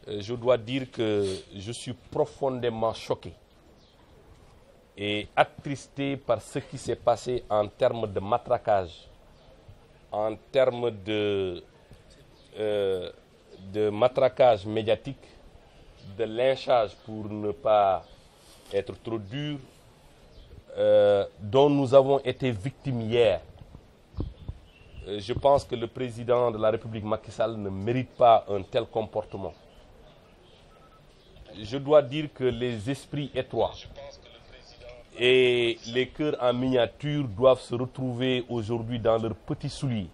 Je dois dire que je suis profondément choqué et attristé par ce qui s'est passé en termes de matraquage, en termes de matraquage médiatique, de lynchage pour ne pas être trop dur, dont nous avons été victimes hier. Je pense que le président de la République Macky Sall ne mérite pas un tel comportement. Je dois dire que les esprits étroits et les cœurs en miniature doivent se retrouver aujourd'hui dans leurs petits souliers.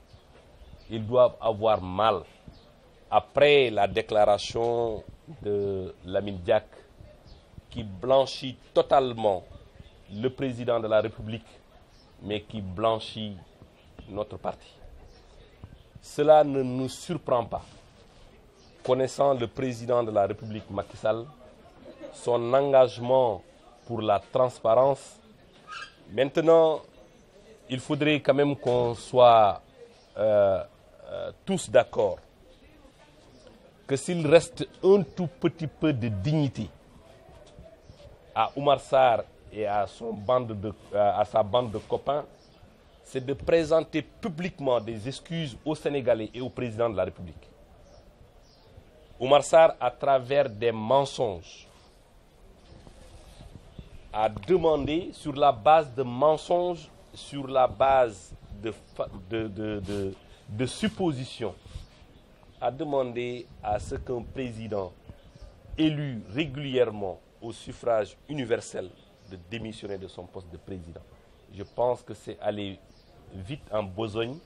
Ils doivent avoir mal après la déclaration de Lamine Diack qui blanchit totalement le président de la République, mais qui blanchit notre parti. Cela ne nous surprend pas. Connaissant le président de la République Macky Sall, son engagement pour la transparence, maintenant, il faudrait quand même qu'on soit tous d'accord que s'il reste un tout petit peu de dignité à Oumar Sarr et à sa bande de copains, c'est de présenter publiquement des excuses aux Sénégalais et au président de la République. Oumar Sarr, à travers des mensonges, a demandé, sur la base de mensonges, sur la base de suppositions, a demandé à ce qu'un président élu régulièrement au suffrage universel de démissionner de son poste de président. Je pense que c'est aller vite en besogne.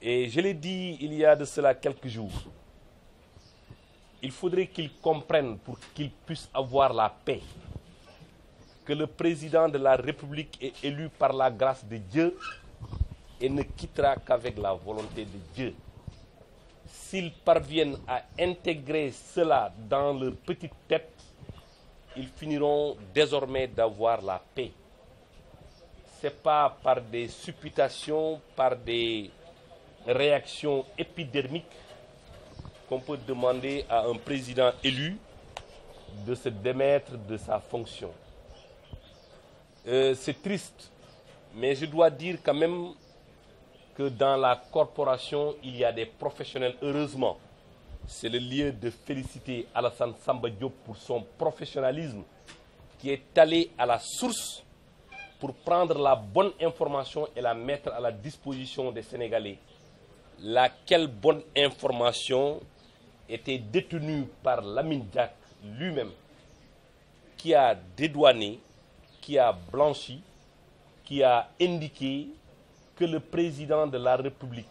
Et je l'ai dit il y a de cela quelques jours. Il faudrait qu'il comprenne pour qu'il puisse avoir la paix que le président de la République est élu par la grâce de Dieu et ne quittera qu'avec la volonté de Dieu. S'ils parviennent à intégrer cela dans leur petite tête, ils finiront désormais d'avoir la paix. Ce n'est pas par des supputations, par des réactions épidermiques qu'on peut demander à un président élu de se démettre de sa fonction. C'est triste, mais je dois dire quand même que dans la corporation, il y a des professionnels, heureusement. C'est le lieu de féliciter Alassane Samba Diop pour son professionnalisme qui est allé à la source pour prendre la bonne information et la mettre à la disposition des Sénégalais. Laquelle bonne information était détenue par Lamine Diack lui-même, qui a dédouané, qui a blanchi, qui a indiqué que le président de la République,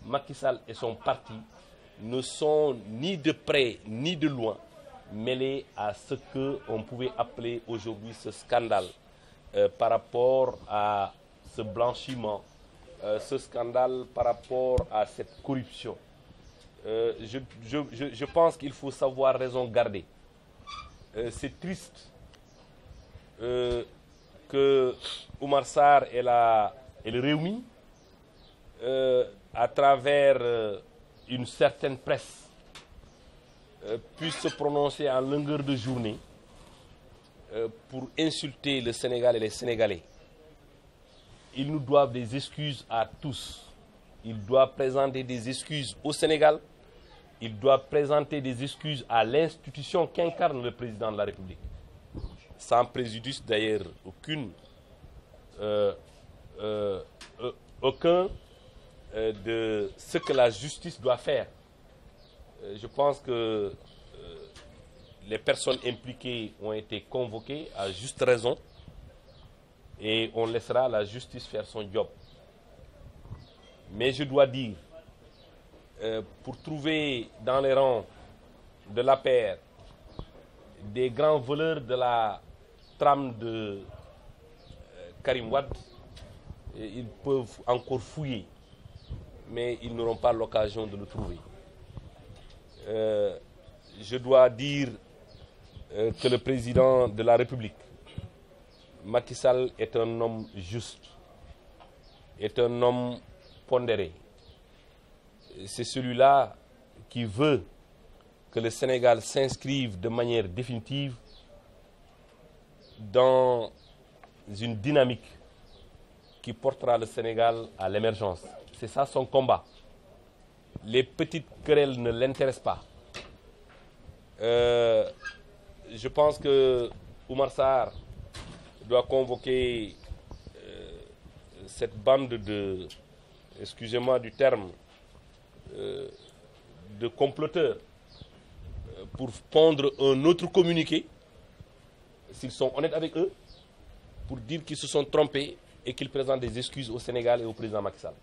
Macky Sall et son parti, ne sont ni de près ni de loin mêlés à ce qu'on pouvait appeler aujourd'hui ce scandale par rapport à ce blanchiment, ce scandale par rapport à cette corruption. Je pense qu'il faut savoir raison garder. C'est triste que Oumar Sarr et le Rewmi, à travers une certaine presse, puissent se prononcer en longueur de journée pour insulter le Sénégal et les Sénégalais. Ils nous doivent des excuses à tous. Ils doivent présenter des excuses au Sénégal. Ils doivent présenter des excuses à l'institution qu'incarne le président de la République. Sans préjudice d'ailleurs aucun de ce que la justice doit faire. Je pense que les personnes impliquées ont été convoquées à juste raison et on laissera la justice faire son job. Mais je dois dire, pour trouver dans les rangs de l'APR des grands voleurs de la trame de Karim Wade, ils peuvent encore fouiller, mais ils n'auront pas l'occasion de le trouver. Je dois dire que le président de la République, Macky Sall, est un homme juste, est un homme pondéré. C'est celui-là qui veut que le Sénégal s'inscrive de manière définitive dans une dynamique qui portera le Sénégal à l'émergence. C'est ça son combat. Les petites querelles ne l'intéressent pas. Je pense que Oumar Sarr doit convoquer cette bande de, excusez-moi du terme, de comploteurs pour pondre un autre communiqué, s'ils sont honnêtes avec eux, pour dire qu'ils se sont trompés et qu'ils présentent des excuses au Sénégal et au président Macky Sall.